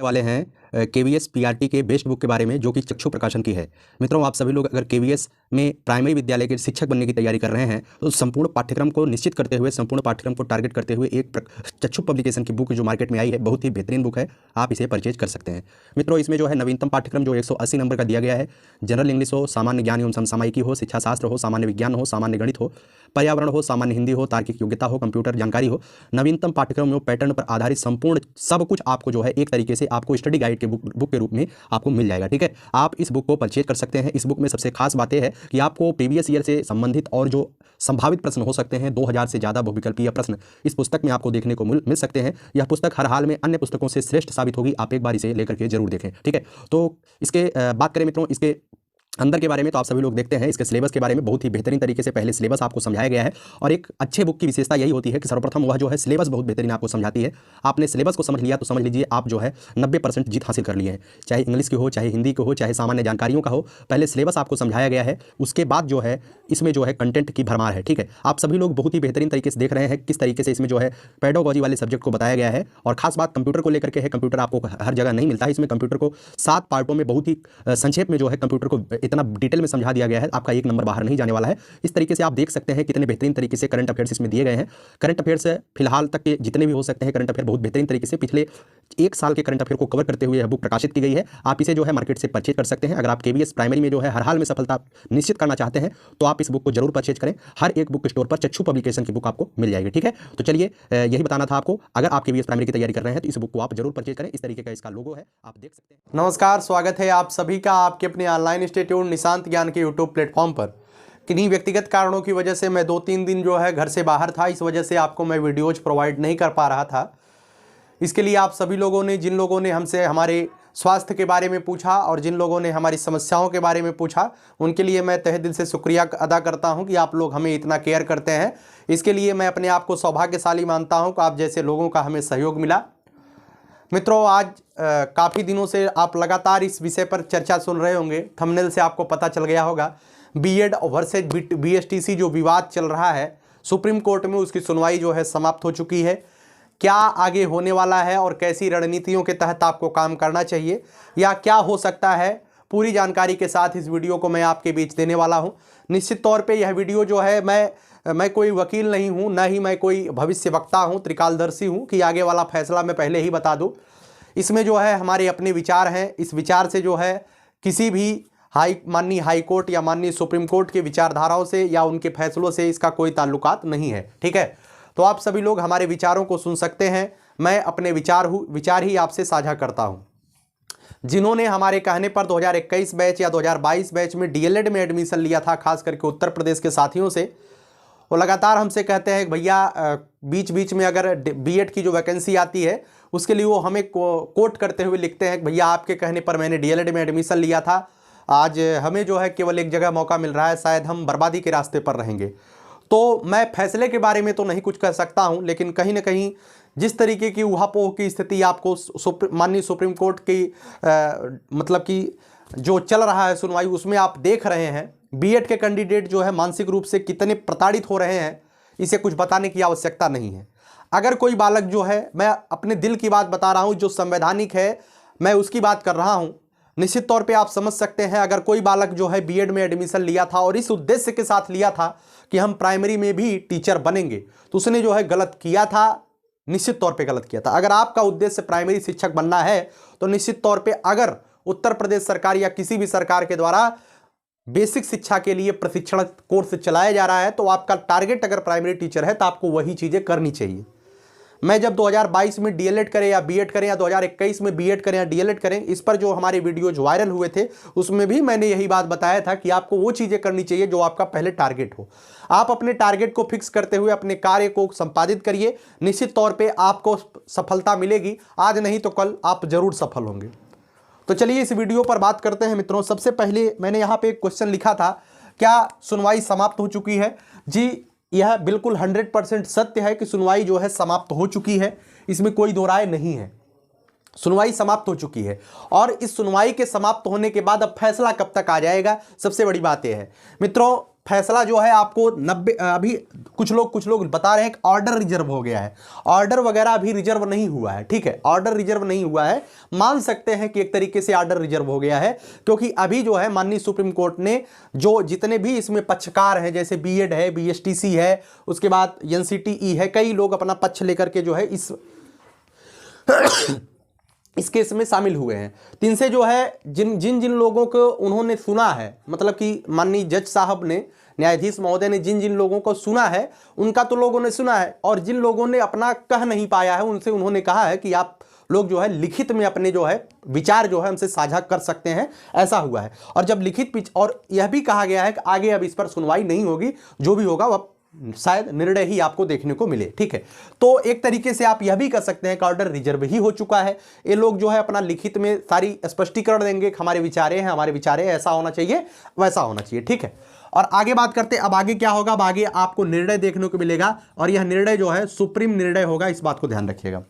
वाले हैं KVS PRT के बेस्ट बुक के बारे में, जो कि चक्षु प्रकाशन की है। मित्रों, आप सभी लोग अगर केवीएस में प्राइमरी विद्यालय के शिक्षक बनने की तैयारी कर रहे हैं तो संपूर्ण पाठ्यक्रम को निश्चित करते हुए, संपूर्ण पाठ्यक्रम को टारगेट करते हुए एक चक्षु पब्लिकेशन की बुक जो मार्केट में आई है, बहुत ही बेहतरीन बुक है, आप इसे परचेज कर सकते हैं। मित्रों, इसमें जो है नवीनतम पाठ्यक्रम जो 180 नंबर का दिया गया है, जनरल इंग्लिश हो, सामान्य ज्ञान एवं समसामयिकी हो, शिक्षा शास्त्र हो, सामान्य विज्ञान हो, सामान्य गणित हो, पर्यावरण हो, सामान्य हिंदी हो, तार्किक योग्यता हो, कंप्यूटर जानकारी हो, नवीनतम पाठ्यक्रम में पैटर्न पर आधारित संपूर्ण सब कुछ आपको जो है एक तरीके से आपको स्टडी गाइड के बुक के रूप में आपको मिल जाएगा। ठीक है, आप इस बुक को परचेज कर सकते हैं। इस बुक में सबसे खास बात यह है कि आपको प्रीवियस ईयर से संबंधित और जो संभावित प्रश्न हो सकते हैं, 2000 से ज़्यादा बहुविकल्पीय प्रश्न इस पुस्तक में आपको देखने को मिल सकते हैं। यह पुस्तक हर हाल में अन्य पुस्तकों से श्रेष्ठ साबित होगी। आप एक बार इसे लेकर के जरूर देखें। ठीक है, तो इसके बात करें मित्रों, इसके अंदर के बारे में तो आप सभी लोग देखते हैं। इसके सिलेबस के बारे में बहुत ही बेहतरीन तरीके से पहले सिलेबस आपको समझाया गया है। और एक अच्छे बुक की विशेषता यही होती है कि सर्वप्रथम वह जो है सिलेबस बहुत बेहतरीन आपको समझाती है। आपने सिलेबस को समझ लिया तो समझ लीजिए आप जो है 90% जीत हासिल कर लिए हैं, चाहे इंग्लिश की हो, चाहे हिंदी की हो, चाहे सामान्य जानकारियों का हो। पहले सिलेबस आपको समझाया गया है, उसके बाद जो है इसमें जो है कंटेंट की भरमार है। ठीक है, आप सभी लोग बहुत ही बेहतरीन तरीके से देख रहे हैं किस तरीके से इसमें जो है पेडागोजी वाले सब्जेक्ट को बताया गया है। और खास बात कंप्यूटर को लेकर के है। कंप्यूटर आपको हर जगह नहीं मिलता है। इसमें कंप्यूटर को 7 पार्टों में बहुत ही संक्षेप में जो है कंप्यूटर को इतना डिटेल में समझा दिया गया है, आपका एक नंबर बाहर नहीं जाने वाला है। इस तरीके से आप देख सकते हैं कितने बेहतरीन तरीके से करंट अफेयर्स इसमें दिए गए हैं। करंट अफेयर्स फिलहाल तक के जितने भी हो सकते हैं करंट अफेयर बहुत बेहतरीन तरीके से पिछले 1 साल के करंट अफेयर को कवर करते हुए यह बुक प्रकाशित की गई है। आप इसे जो है मार्केट से परचेज कर सकते हैं। अगर आप केवीएस प्राइमरी में जो है हर हाल में सफलता निश्चित करना चाहते हैं तो आप इस बुक को जरूर परचेज करें। हर एक बुक स्टोर पर चक्षु पब्लिकेशन की बुक आपको मिल जाएगी। ठीक है, तो चलिए यही बताना था आपको। अगर आप केवीएस प्राइमरी की तैयारी कर रहे हैं तो इस बुक को आप जरूर परचेज करें। इस तरीके का इसका लोगो है, आप देख सकते हैं। नमस्कार, स्वागत है आप सभी का आपके अपने ऑनलाइन इंस्टीट्यूट निशांत ज्ञान के यूट्यूब प्लेटफॉर्म पर। किन्हीं व्यक्तिगत कारणों की वजह से मैं 2-3 दिन जो है घर से बाहर था, इस वजह से आपको मैं वीडियोज प्रोवाइड नहीं कर पा रहा था। इसके लिए आप सभी लोगों ने, जिन लोगों ने हमसे हमारे स्वास्थ्य के बारे में पूछा और जिन लोगों ने हमारी समस्याओं के बारे में पूछा, उनके लिए मैं तहे दिल से शुक्रिया अदा करता हूं कि आप लोग हमें इतना केयर करते हैं। इसके लिए मैं अपने आप को सौभाग्यशाली मानता हूं कि आप जैसे लोगों का हमें सहयोग मिला। मित्रों, आज काफ़ी दिनों से आप लगातार इस विषय पर चर्चा सुन रहे होंगे। थंबनेल से आपको पता चल गया होगा, बीएड वर्सेज बीएसटीसी जो विवाद चल रहा है सुप्रीम कोर्ट में, उसकी सुनवाई जो है समाप्त हो चुकी है। क्या आगे होने वाला है और कैसी रणनीतियों के तहत आपको काम करना चाहिए या क्या हो सकता है, पूरी जानकारी के साथ इस वीडियो को मैं आपके बीच देने वाला हूं। निश्चित तौर पे यह वीडियो जो है, मैं कोई वकील नहीं हूं, ना ही मैं कोई भविष्य वक्ता हूं, त्रिकालदर्शी हूं कि आगे वाला फैसला मैं पहले ही बता दूं। इसमें जो है हमारे अपने विचार हैं। इस विचार से जो है किसी भी माननीय हाई कोर्ट या माननीय सुप्रीम कोर्ट के विचारधाराओं से या उनके फैसलों से इसका कोई ताल्लुकात नहीं है। ठीक है, तो आप सभी लोग हमारे विचारों को सुन सकते हैं। मैं अपने विचार ही आपसे साझा करता हूं। जिन्होंने हमारे कहने पर 2021 बैच या 2022 बैच में डीएलएड में एडमिशन लिया था, खास करके उत्तर प्रदेश के साथियों से, वो लगातार हमसे कहते हैं कि भैया बीच बीच में अगर बीएड की जो वैकेंसी आती है उसके लिए वो हमें कोट करते हुए लिखते हैं कि भैया आपके कहने पर मैंने डीएलएड में एडमिशन लिया था, आज हमें जो है केवल एक जगह मौका मिल रहा है, शायद हम बर्बादी के रास्ते पर रहेंगे। तो मैं फैसले के बारे में तो नहीं कुछ कह सकता हूं, लेकिन कहीं ना कहीं जिस तरीके की उहापोह की स्थिति आपको माननीय सुप्रीम कोर्ट की मतलब कि जो चल रहा है सुनवाई, उसमें आप देख रहे हैं बीएड के कैंडिडेट जो है मानसिक रूप से कितने प्रताड़ित हो रहे हैं, इसे कुछ बताने की आवश्यकता नहीं है। अगर कोई बालक जो है, मैं अपने दिल की बात बता रहा हूं, जो संवैधानिक है मैं उसकी बात कर रहा हूं। निश्चित तौर पे आप समझ सकते हैं, अगर कोई बालक जो है बीएड में एडमिशन लिया था और इस उद्देश्य के साथ लिया था कि हम प्राइमरी में भी टीचर बनेंगे, तो उसने जो है गलत किया था, निश्चित तौर पे गलत किया था। अगर आपका उद्देश्य प्राइमरी शिक्षक बनना है तो निश्चित तौर पे अगर उत्तर प्रदेश सरकार या किसी भी सरकार के द्वारा बेसिक शिक्षा के लिए प्रशिक्षण कोर्स चलाया जा रहा है तो आपका टारगेट अगर प्राइमरी टीचर है तो आपको वही चीजें करनी चाहिए। मैं जब 2022 में डीएलएड करें या बीएड करें या 2021 में बीएड करें या डीएलएड करें, इस पर जो हमारे वीडियोज वायरल हुए थे उसमें भी मैंने यही बात बताया था कि आपको वो चीज़ें करनी चाहिए जो आपका पहले टारगेट हो। आप अपने टारगेट को फिक्स करते हुए अपने कार्य को संपादित करिए, निश्चित तौर पर आपको सफलता मिलेगी। आज नहीं तो कल आप जरूर सफल होंगे। तो चलिए इस वीडियो पर बात करते हैं मित्रों। सबसे पहले मैंने यहाँ पे एक क्वेश्चन लिखा था, क्या सुनवाई समाप्त हो चुकी है? जी, यह बिल्कुल 100% सत्य है कि सुनवाई जो है समाप्त हो चुकी है, इसमें कोई दो राय नहीं है। सुनवाई समाप्त हो चुकी है और इस सुनवाई के समाप्त होने के बाद अब फैसला कब तक आ जाएगा, सबसे बड़ी बात यह है मित्रों। फैसला जो है आपको 90 अभी कुछ लोग बता रहे हैं कि ऑर्डर रिजर्व हो गया है। ऑर्डर वगैरह अभी रिजर्व नहीं हुआ है, ठीक है, ऑर्डर रिजर्व नहीं हुआ है। मान सकते हैं कि एक तरीके से ऑर्डर रिजर्व हो गया है, क्योंकि अभी जो है माननीय सुप्रीम कोर्ट ने जो जितने भी इसमें पक्षकार हैं, जैसे बीएड है, बीएसटीसी है, उसके बाद एनसीटीई है, कई लोग अपना पक्ष लेकर के जो है इस केस में शामिल हुए हैं। तो इनसे जो है जिन लोगों को उन्होंने सुना है, मतलब कि माननीय जज साहब ने, न्यायाधीश महोदय ने जिन लोगों को सुना है उनका तो लोगों ने सुना है, और जिन लोगों ने अपना कह नहीं पाया है उनसे उन्होंने कहा है कि आप लोग जो है लिखित में अपने जो है विचार जो है हमसे साझा कर सकते हैं, ऐसा हुआ है। और जब लिखित और यह भी कहा गया है कि आगे अब इस पर सुनवाई नहीं होगी, जो भी होगा वह शायद निर्णय ही आपको देखने को मिले, ठीक है। तो एक तरीके से आप यह भी कर सकते हैं कि ऑर्डर रिजर्व ही हो चुका है। ये लोग जो है अपना लिखित में सारी स्पष्टीकरण देंगे कि हमारे विचारे हैं, हमारे विचारे ऐसा होना चाहिए, वैसा होना चाहिए, ठीक है। और आगे बात करते हैं, अब आगे क्या होगा, अब आगे आपको निर्णय देखने को मिलेगा, और यह निर्णय जो है सुप्रीम निर्णय होगा, इस बात को ध्यान रखिएगा।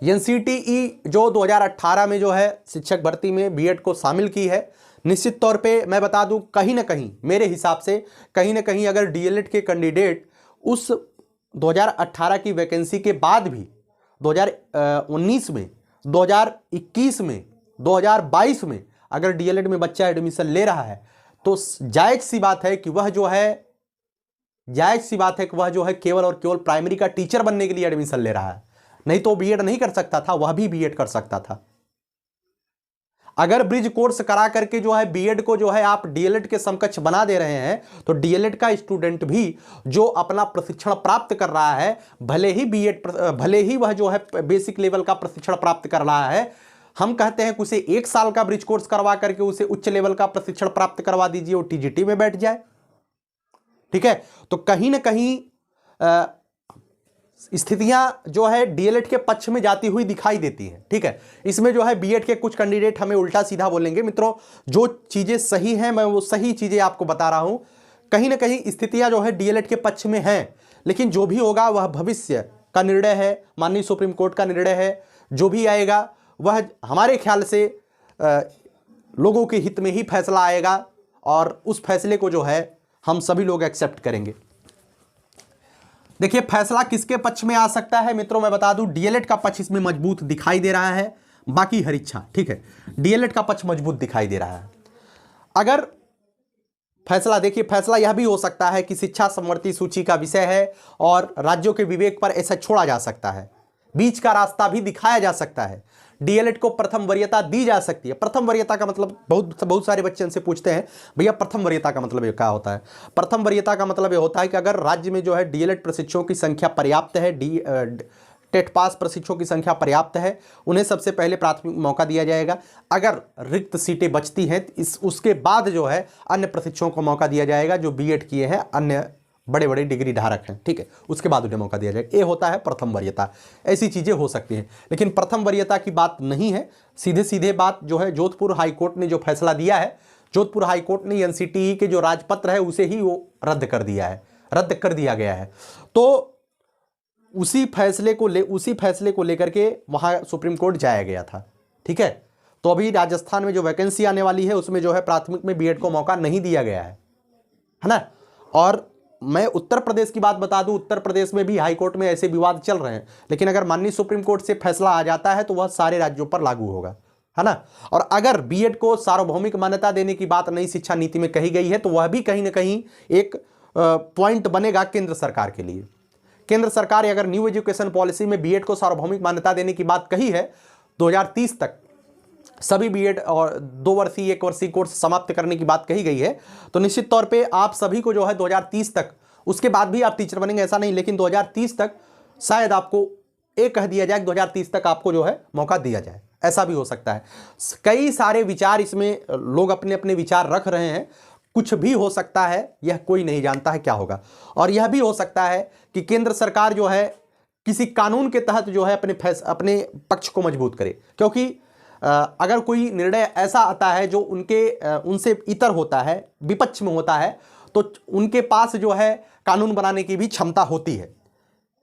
एनसीटीई जो 2018 में जो है शिक्षक भर्ती में बीएड को शामिल की है, निश्चित तौर पे मैं बता दूं कहीं ना कहीं मेरे हिसाब से कहीं ना कहीं अगर डीएलएड के कैंडिडेट उस 2018 की वैकेंसी के बाद भी 2019 में, 2021 में, 2022 में अगर डीएलएड में बच्चा एडमिशन ले रहा है, तो जायज़ सी बात है कि वह जो है केवल और केवल प्राइमरी का टीचर बनने के लिए एडमिशन ले रहा है, नहीं तो बीएड नहीं कर सकता था, वह भी बीएड कर सकता था। अगर ब्रिज कोर्स करा करके जो है बीएड को जो है आप डीएलएड के समकक्ष बना दे रहे हैं, तो डीएलएड का स्टूडेंट भी जो अपना प्रशिक्षण प्राप्त कर रहा है, भले ही वह जो है बेसिक लेवल का प्रशिक्षण प्राप्त कर रहा है, हम कहते हैं कि उसे 1 साल का ब्रिज कोर्स करवा करके उसे उच्च लेवल का प्रशिक्षण प्राप्त करवा दीजिए, वो टीजीटी में बैठ जाए, ठीक है। तो कहीं ना कहीं स्थितियां जो है डीएलएड के पक्ष में जाती हुई दिखाई देती हैं, ठीक है। इसमें जो है बीएड के कुछ कैंडिडेट हमें उल्टा सीधा बोलेंगे। मित्रों, जो चीजें सही हैं मैं वो सही चीजें आपको बता रहा हूं। कहीं ना कहीं स्थितियां जो है डीएलएड के पक्ष में हैं, लेकिन जो भी होगा वह भविष्य का निर्णय है, माननीय सुप्रीम कोर्ट का निर्णय है। जो भी आएगा वह हमारे ख्याल से लोगों के हित में ही फैसला आएगा, और उस फैसले को जो है हम सभी लोग एक्सेप्ट करेंगे। देखिए फैसला किसके पक्ष में आ सकता है मित्रों, मैं बता दूं डीएलएड का पक्ष इसमें मजबूत दिखाई दे रहा है, बाकी हर इच्छा, ठीक है। डीएलएड का पक्ष मजबूत दिखाई दे रहा है। अगर फैसला, देखिए फैसला यह भी हो सकता है कि शिक्षा समवर्ती सूची का विषय है और राज्यों के विवेक पर ऐसा छोड़ा जा सकता है, बीच का रास्ता भी दिखाया जा सकता है, डीएलएड को प्रथम वरीयता दी जा सकती है। प्रथम वरीयता का मतलब बहुत सारे बच्चे हमसे पूछते हैं, भैया प्रथम वरीयता का मतलब ये क्या होता है। प्रथम वरीयता का मतलब ये होता है कि अगर राज्य में जो है डीएलएड प्रशिक्षकों की संख्या पर्याप्त है, टेट पास प्रशिक्षकों की संख्या पर्याप्त है, उन्हें सबसे पहले प्राथमिक मौका दिया जाएगा। अगर रिक्त सीटें बचती हैं उसके बाद जो है अन्य प्रशिक्षकों को मौका दिया जाएगा जो बीएड किए हैं, अन्य बड़े बड़े डिग्री धारक हैं, ठीक है, उसके बाद उन्हें मौका दिया जाएगा। ये होता है प्रथम वरीयता। ऐसी चीज़ें हो सकती हैं, लेकिन प्रथम वरीयता की बात नहीं है। सीधे बात जो है जोधपुर हाईकोर्ट ने जो फैसला दिया है, जोधपुर हाईकोर्ट ने एनसीटीई के जो राजपत्र है उसे ही वो रद्द कर दिया गया है। तो उसी फैसले को लेकर के वहाँ सुप्रीम कोर्ट जाया गया था, ठीक है। तो अभी राजस्थान में जो वैकेंसी आने वाली है उसमें जो है प्राथमिक में बीएड को मौका नहीं दिया गया है ना। और मैं उत्तर प्रदेश की बात बता दूं, उत्तर प्रदेश में भी हाई कोर्ट में ऐसे विवाद चल रहे हैं, लेकिन अगर माननीय सुप्रीम कोर्ट से फैसला आ जाता है तो वह सारे राज्यों पर लागू होगा, है ना। और अगर बीएड को सार्वभौमिक मान्यता देने की बात नई शिक्षा नीति में कही गई है, तो वह भी कहीं ना कहीं एक पॉइंट बनेगा केंद्र सरकार के लिए। केंद्र सरकार अगर न्यू एजुकेशन पॉलिसी में बीएड को सार्वभौमिक मान्यता देने की बात कही है, 2030 तक सभी बीएड और 2 वर्षीय 1 वर्षीय कोर्स समाप्त करने की बात कही गई है, तो निश्चित तौर पे आप सभी को जो है 2030 तक, उसके बाद भी आप टीचर बनेंगे ऐसा नहीं, लेकिन 2030 तक शायद आपको ये कह दिया जाए कि 2030 तक आपको जो है मौका दिया जाए, ऐसा भी हो सकता है। कई सारे विचार इसमें लोग अपने अपने विचार रख रहे हैं, कुछ भी हो सकता है, यह कोई नहीं जानता है क्या होगा। और यह भी हो सकता है कि केंद्र सरकार जो है किसी कानून के तहत जो है अपने पक्ष को मजबूत करे, क्योंकि अगर कोई निर्णय ऐसा आता है जो उनसे इतर होता है, विपक्ष में होता है, तो उनके पास जो है कानून बनाने की भी क्षमता होती है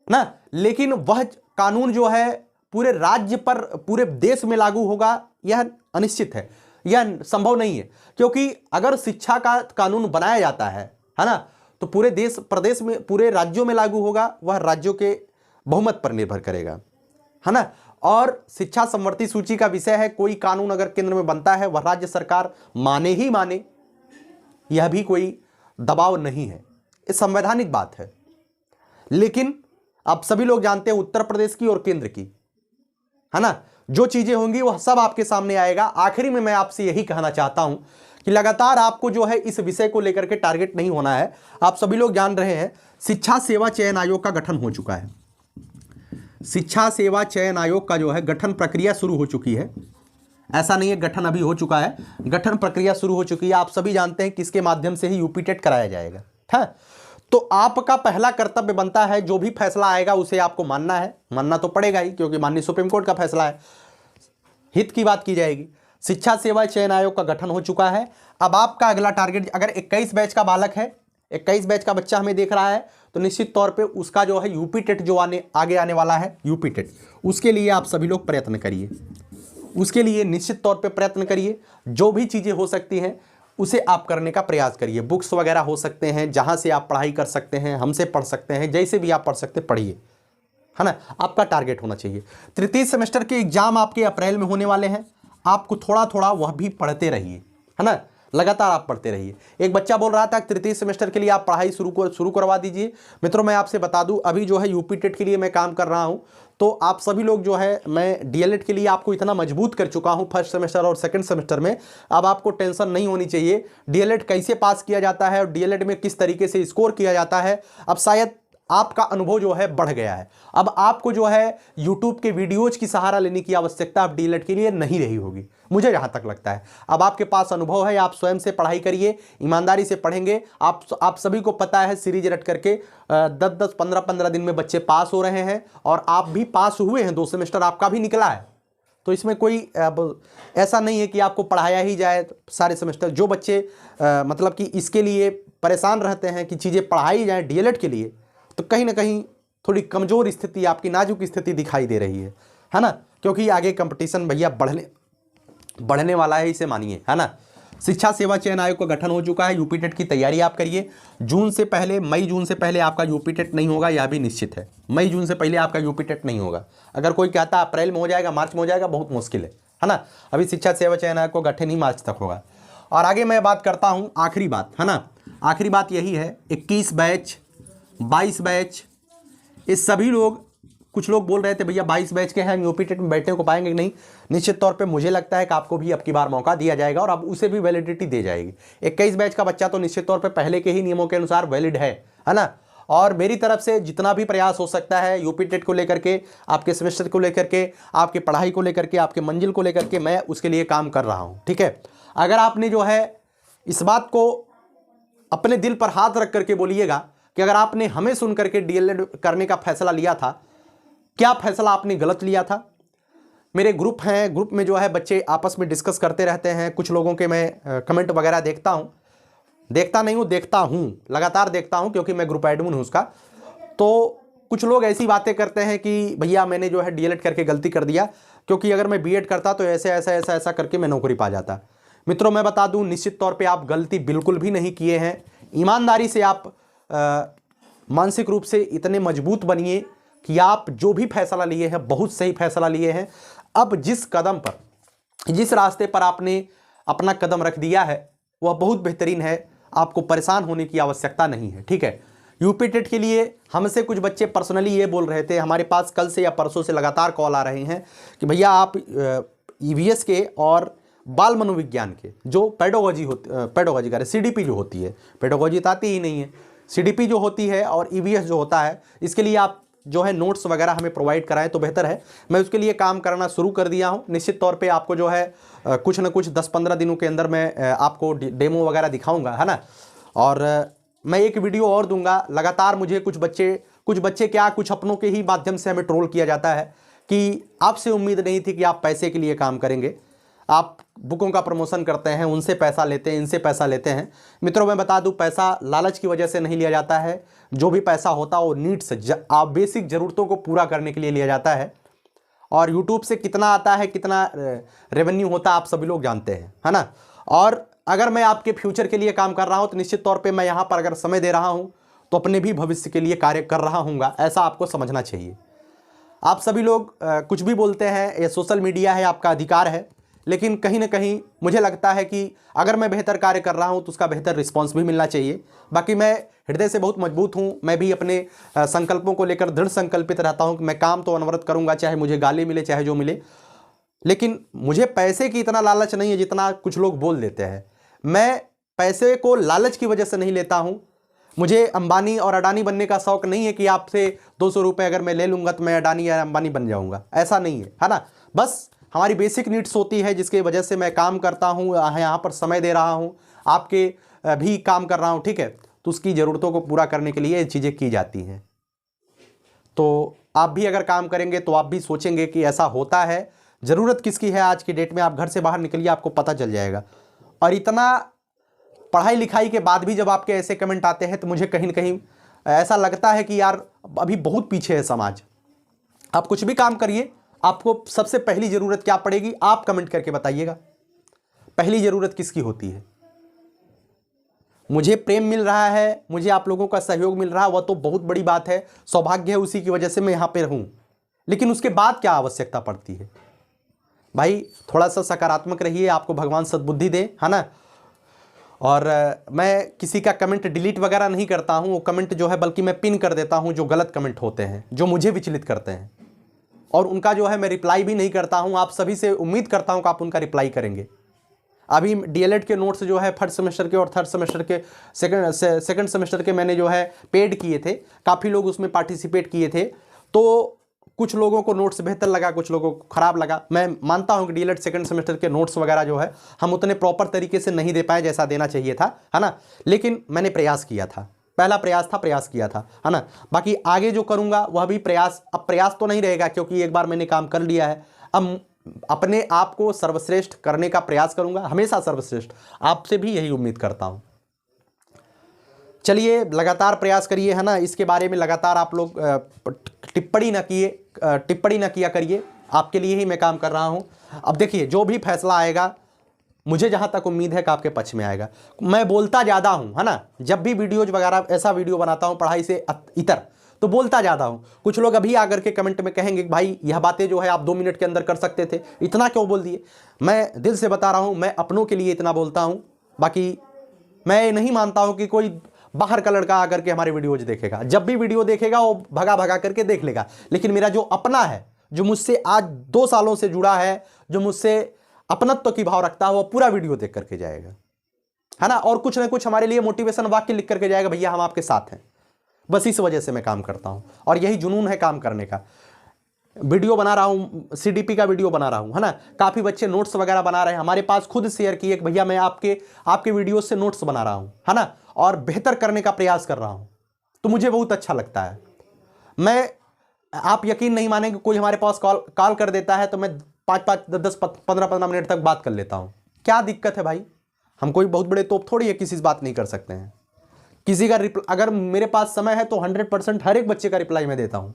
ना, लेकिन वह कानून जो है पूरे राज्य पर, पूरे देश में लागू होगा यह अनिश्चित है। यह संभव नहीं है, क्योंकि अगर शिक्षा का कानून बनाया जाता है ना, तो पूरे देश प्रदेश में, पूरे राज्यों में लागू होगा, वह राज्यों के बहुमत पर निर्भर करेगा, है ना। और शिक्षा समवर्ती सूची का विषय है, कोई कानून अगर केंद्र में बनता है वह राज्य सरकार माने ही माने, यह भी कोई दबाव नहीं है, ये संवैधानिक बात है। लेकिन आप सभी लोग जानते हैं उत्तर प्रदेश की और केंद्र की, है ना, जो चीजें होंगी वह सब आपके सामने आएगा। आखिरी में मैं आपसे यही कहना चाहता हूं कि लगातार आपको जो है इस विषय को लेकर के टारगेट नहीं होना है। आप सभी लोग जान रहे हैं शिक्षा सेवा चयन आयोग का गठन हो चुका है। शिक्षा सेवा चयन आयोग का जो है गठन प्रक्रिया शुरू हो चुकी है। ऐसा नहीं है गठन अभी हो चुका है, गठन प्रक्रिया शुरू हो चुकी है। आप सभी जानते हैं किसके माध्यम से ही यूपी टेट कराया जाएगा, है। तो आपका पहला कर्तव्य बनता है, जो भी फैसला आएगा उसे आपको मानना है, मानना तो पड़ेगा ही, क्योंकि माननीय सुप्रीम कोर्ट का फैसला है, हित की बात की जाएगी। शिक्षा सेवा चयन आयोग का गठन हो चुका है। अब आपका अगला टारगेट, अगर 21 बैच का बालक है, 21 बैच का बच्चा हमें देख रहा है, तो निश्चित तौर पे उसका जो है यूपी टेट जो आगे आने वाला है, यूपी टेट, उसके लिए आप सभी लोग प्रयत्न करिए, उसके लिए निश्चित तौर पे प्रयत्न करिए। जो भी चीज़ें हो सकती हैं उसे आप करने का प्रयास करिए। बुक्स वगैरह हो सकते हैं, जहाँ से आप पढ़ाई कर सकते हैं, हमसे पढ़ सकते हैं, जैसे भी आप पढ़ सकते पढ़िए, है ना। आपका टारगेट होना चाहिए। तृतीय सेमेस्टर के एग्जाम आपके अप्रैल में होने वाले हैं, आपको थोड़ा थोड़ा वह भी पढ़ते रहिए, है ना, लगातार आप पढ़ते रहिए। एक बच्चा बोल रहा था तृतीय सेमेस्टर के लिए आप पढ़ाई शुरू करवा दीजिए। मित्रों मैं आपसे बता दूं, अभी जो है यूपी टेट के लिए मैं काम कर रहा हूं, तो आप सभी लोग जो है, मैं डीएलएड के लिए आपको इतना मजबूत कर चुका हूं फर्स्ट सेमेस्टर और सेकंड सेमेस्टर में। अब आपको टेंशन नहीं होनी चाहिए, डीएलएड कैसे पास किया जाता है और डीएलएड में किस तरीके से स्कोर किया जाता है, अब शायद आपका अनुभव जो है बढ़ गया है। अब आपको जो है यूट्यूब के वीडियोज की सहारा लेने की आवश्यकता अब डीएलएड के लिए नहीं रही होगी, मुझे जहां तक लगता है। अब आपके पास अनुभव है, आप स्वयं से पढ़ाई करिए, ईमानदारी से पढ़ेंगे। आप सभी को पता है सीरीज रट करके 10-10, 15-15 दिन में बच्चे पास हो रहे हैं, और आप भी पास हुए हैं, 2 सेमेस्टर आपका भी निकला है। तो इसमें कोई अब ऐसा नहीं है कि आपको पढ़ाया ही जाए सारे सेमेस्टर। जो बच्चे मतलब कि इसके लिए परेशान रहते हैं कि चीज़ें पढ़ाई जाए डीएलएड के लिए, तो कहीं ना कहीं थोड़ी कमज़ोर स्थिति, आपकी नाजुक स्थिति दिखाई दे रही है ना, क्योंकि आगे कंपटीशन भैया बढ़ने वाला है, इसे मानिए, है ना। शिक्षा सेवा चयन आयोग का गठन हो चुका है, यूपी टेट की तैयारी आप करिए। जून से पहले, मई जून से पहले आपका यूपी टेट नहीं होगा, यह भी निश्चित है। मई जून से पहले आपका यूपी टेट नहीं होगा। अगर कोई कहता है अप्रैल में हो जाएगा, मार्च में हो जाएगा, बहुत मुश्किल है ना। अभी शिक्षा सेवा चयन आयोग को गठन ही मार्च तक होगा। और आगे मैं बात करता हूँ, आखिरी बात, है ना, आखिरी बात यही है, 21 बैच, 22 बैच, ये सभी लोग, कुछ लोग बोल रहे थे भैया 22 बैच के हैं, हम यूपी टेट में बैठने को पाएंगे कि नहीं। निश्चित तौर पे मुझे लगता है कि आपको भी अब की बार मौका दिया जाएगा और अब उसे भी वैलिडिटी दी जाएगी। 21 बैच का बच्चा तो निश्चित तौर पे पहले के ही नियमों के अनुसार वैलिड है ना। और मेरी तरफ से जितना भी प्रयास हो सकता है यूपी टेट को लेकर के, आपके सेमेस्टर को लेकर के, आपकी पढ़ाई को लेकर के, आपके मंजिल को लेकर के, मैं उसके लिए काम कर रहा हूँ, ठीक है। अगर आपने जो है इस बात को अपने दिल पर हाथ रख करके बोलिएगा कि अगर आपने हमें सुन करके डीएलएड करने का फैसला लिया था, क्या फैसला आपने गलत लिया था। मेरे ग्रुप हैं, ग्रुप में जो है बच्चे आपस में डिस्कस करते रहते हैं। कुछ लोगों के मैं कमेंट वगैरह देखता हूँ, लगातार देखता हूँ, क्योंकि मैं ग्रुप एडमिन हूँ उसका। तो कुछ लोग ऐसी बातें करते हैं कि भैया मैंने जो है डीएलएड करके गलती कर दिया, क्योंकि अगर मैं बीएड करता तो ऐसा करके मैं नौकरी पा जाता। मित्रों मैं बता दूँ, निश्चित तौर पर आप गलती बिल्कुल भी नहीं किए हैं। ईमानदारी से आप मानसिक रूप से इतने मजबूत बनिए कि आप जो भी फैसला लिए हैं बहुत सही फैसला लिए हैं। अब जिस कदम पर, जिस रास्ते पर आपने अपना कदम रख दिया है वह बहुत बेहतरीन है, आपको परेशान होने की आवश्यकता नहीं है, ठीक है। यूपी टेट के लिए हमसे कुछ बच्चे पर्सनली ये बोल रहे थे, हमारे पास कल से या परसों से लगातार कॉल आ रहे हैं कि भैया आप ईवीएस के और बाल मनोविज्ञान के जो पेडोलॉजी का सीडीपी जो होती है, पेडोलॉजी तो आती ही नहीं है, सीडीपी जो होती है और ईवीएस जो होता है, इसके लिए आप जो है नोट्स वगैरह हमें प्रोवाइड कराएं तो बेहतर है। मैं उसके लिए काम करना शुरू कर दिया हूं। निश्चित तौर पे आपको जो है कुछ ना कुछ 10-15 दिनों के अंदर मैं आपको डेमो वगैरह दिखाऊंगा, है ना। और मैं एक वीडियो और दूंगा। लगातार मुझे कुछ बच्चे क्या, कुछ अपनों के ही माध्यम से हमें ट्रोल किया जाता है कि आपसे उम्मीद नहीं थी कि आप पैसे के लिए काम करेंगे, आप बुकों का प्रमोशन करते हैं, उनसे पैसा लेते हैं, इनसे पैसा लेते हैं। मित्रों मैं बता दूं, पैसा लालच की वजह से नहीं लिया जाता है। जो भी पैसा होता है वो नीड्स, आप बेसिक ज़रूरतों को पूरा करने के लिए लिया जाता है। और यूट्यूब से कितना आता है, कितना रेवेन्यू होता है, आप सभी लोग जानते हैं, है ना। और अगर मैं आपके फ्यूचर के लिए काम कर रहा हूं तो निश्चित तौर पे मैं यहाँ पर अगर समय दे रहा हूं तो अपने भी भविष्य के लिए कार्य कर रहा हूँगा, ऐसा आपको समझना चाहिए। आप सभी लोग कुछ भी बोलते हैं, ये सोशल मीडिया है, आपका अधिकार है, लेकिन कहीं ना कहीं मुझे लगता है कि अगर मैं बेहतर कार्य कर रहा हूं तो उसका बेहतर रिस्पांस भी मिलना चाहिए। बाकी मैं हृदय से बहुत मजबूत हूं, मैं भी अपने संकल्पों को लेकर दृढ़ संकल्पित रहता हूं कि मैं काम तो अनवरत करूंगा, चाहे मुझे गाली मिले चाहे जो मिले। लेकिन मुझे पैसे की इतना लालच नहीं है जितना कुछ लोग बोल देते हैं। मैं पैसे को लालच की वजह से नहीं लेता हूं। मुझे अंबानी और अडानी बनने का शौक नहीं है कि आपसे 200 रुपये अगर मैं ले लूँगा तो मैं अडानी या अंबानी बन जाऊँगा, ऐसा नहीं है ना। बस हमारी बेसिक नीड्स होती है जिसकी वजह से मैं काम करता हूँ, यहाँ पर समय दे रहा हूँ, आपके भी काम कर रहा हूँ, ठीक है। तो उसकी ज़रूरतों को पूरा करने के लिए ये चीज़ें की जाती हैं। तो आप भी अगर काम करेंगे तो आप भी सोचेंगे कि ऐसा होता है, ज़रूरत किसकी है आज की डेट में। आप घर से बाहर निकलिए, आपको पता चल जाएगा। और इतना पढ़ाई लिखाई के बाद भी जब आपके ऐसे कमेंट आते हैं तो मुझे कहीं ना कहीं ऐसा लगता है कि यार अभी बहुत पीछे है समाज। आप कुछ भी काम करिए, आपको सबसे पहली ज़रूरत क्या पड़ेगी आप कमेंट करके बताइएगा। पहली ज़रूरत किसकी होती है? मुझे प्रेम मिल रहा है, मुझे आप लोगों का सहयोग मिल रहा है, वह तो बहुत बड़ी बात है, सौभाग्य है, उसी की वजह से मैं यहाँ पर हूँ। लेकिन उसके बाद क्या आवश्यकता पड़ती है? भाई थोड़ा सा सकारात्मक रहिए, आपको भगवान सद्बुद्धि दे, है ना। और मैं किसी का कमेंट डिलीट वगैरह नहीं करता हूं, वो कमेंट जो है बल्कि मैं पिन कर देता हूं जो गलत कमेंट होते हैं, जो मुझे विचलित करते हैं, और उनका जो है मैं रिप्लाई भी नहीं करता हूं। आप सभी से उम्मीद करता हूं कि आप उनका रिप्लाई करेंगे। अभी डीएलएड के नोट्स जो है फर्स्ट सेमेस्टर के और थर्ड सेमेस्टर के सेकंड सेमेस्टर के मैंने जो है पेड किए थे, काफ़ी लोग उसमें पार्टिसिपेट किए थे। तो कुछ लोगों को नोट्स बेहतर लगा, कुछ लोगों को ख़राब लगा। मैं मानता हूं कि डीएलएड सेकंड सेमेस्टर के नोट्स वगैरह जो है हम उतने प्रॉपर तरीके से नहीं दे पाए जैसा देना चाहिए था, है ना। लेकिन मैंने प्रयास किया था, पहला प्रयास था, प्रयास किया था, है ना। बाकी आगे जो करूंगा वह भी प्रयास, अब प्रयास तो नहीं रहेगा क्योंकि एक बार मैंने काम कर लिया है। अब अपने आप को सर्वश्रेष्ठ करने का प्रयास करूंगा, हमेशा सर्वश्रेष्ठ। आपसे भी यही उम्मीद करता हूं। चलिए लगातार प्रयास करिए, है ना। इसके बारे में लगातार आप लोग टिप्पणी ना किया करिए, आपके लिए ही मैं काम कर रहा हूं। अब देखिए जो भी फैसला आएगा, मुझे जहां तक उम्मीद है कि आपके पक्ष में आएगा। मैं बोलता ज़्यादा हूं, है ना। जब भी वीडियोज वगैरह ऐसा वीडियो बनाता हूं पढ़ाई से इतर, तो बोलता ज़्यादा हूं। कुछ लोग अभी आकर के कमेंट में कहेंगे भाई यह बातें जो है आप 2 मिनट के अंदर कर सकते थे, इतना क्यों बोल दिए। मैं दिल से बता रहा हूँ, मैं अपनों के लिए इतना बोलता हूँ। बाकी मैं नहीं मानता हूँ कि कोई बाहर का लड़का आकर के हमारे वीडियोज देखेगा। जब भी वीडियो देखेगा वो भगा भगा करके देख लेगा। लेकिन मेरा जो अपना है, जो मुझसे आज 2 सालों से जुड़ा है, जो मुझसे अपनत्व की भाव रखता है, वो पूरा वीडियो देख करके जाएगा, है ना। और कुछ ना कुछ हमारे लिए मोटिवेशन वाक्य लिख करके जाएगा, भैया हम आपके साथ हैं। बस इस वजह से मैं काम करता हूं और यही जुनून है काम करने का। वीडियो बना रहा हूं, सीडीपी का वीडियो बना रहा हूं, है ना। काफ़ी बच्चे नोट्स वगैरह बना रहे हैं, हमारे पास खुद शेयर किए कि भैया मैं आपके वीडियो से नोट्स बना रहा हूं, है ना, और बेहतर करने का प्रयास कर रहा हूं। तो मुझे बहुत अच्छा लगता है। आप यकीन नहीं मानेंगे, कोई हमारे पास कॉल कर देता है तो मैं 5-5, 10, 15 मिनट तक बात कर लेता हूं। क्या दिक्कत है भाई? हम कोई बहुत बड़े तोप थोड़ी है, किसी से बात नहीं कर सकते हैं। किसी का अगर मेरे पास समय है तो 100% हर एक बच्चे का रिप्लाई मैं देता हूं।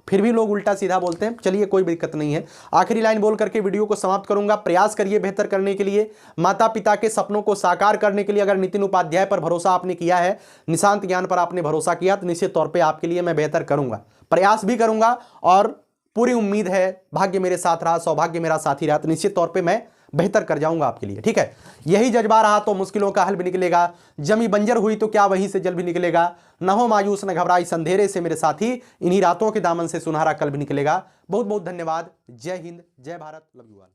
फिर भी लोग उल्टा सीधा बोलते हैं। चलिए कोई दिक्कत नहीं है। आखिरी लाइन बोल करके वीडियो को समाप्त करूंगा। प्रयास करिए बेहतर करने के लिए, माता पिता के सपनों को साकार करने के लिए। अगर नितिन उपाध्याय पर भरोसा आपने किया है, निशांत ज्ञान पर आपने भरोसा किया, तो निश्चित तौर पर आपके लिए मैं बेहतर करूंगा, प्रयास भी करूंगा। और पूरी उम्मीद है, भाग्य मेरे साथ रहा, सौभाग्य मेरा साथी रहा, तो निश्चित तौर पर मैं बेहतर कर जाऊंगा आपके लिए, ठीक है। यही जज्बा रहा तो मुश्किलों का हल भी निकलेगा। जमी बंजर हुई तो क्या वहीं से जल भी निकलेगा। न हो मायूस न घबराई अंधेरे से मेरे साथी, इन्हीं रातों के दामन से सुनहरा कल भी निकलेगा। बहुत बहुत धन्यवाद। जय हिंद, जय भारत, लव यू ऑल।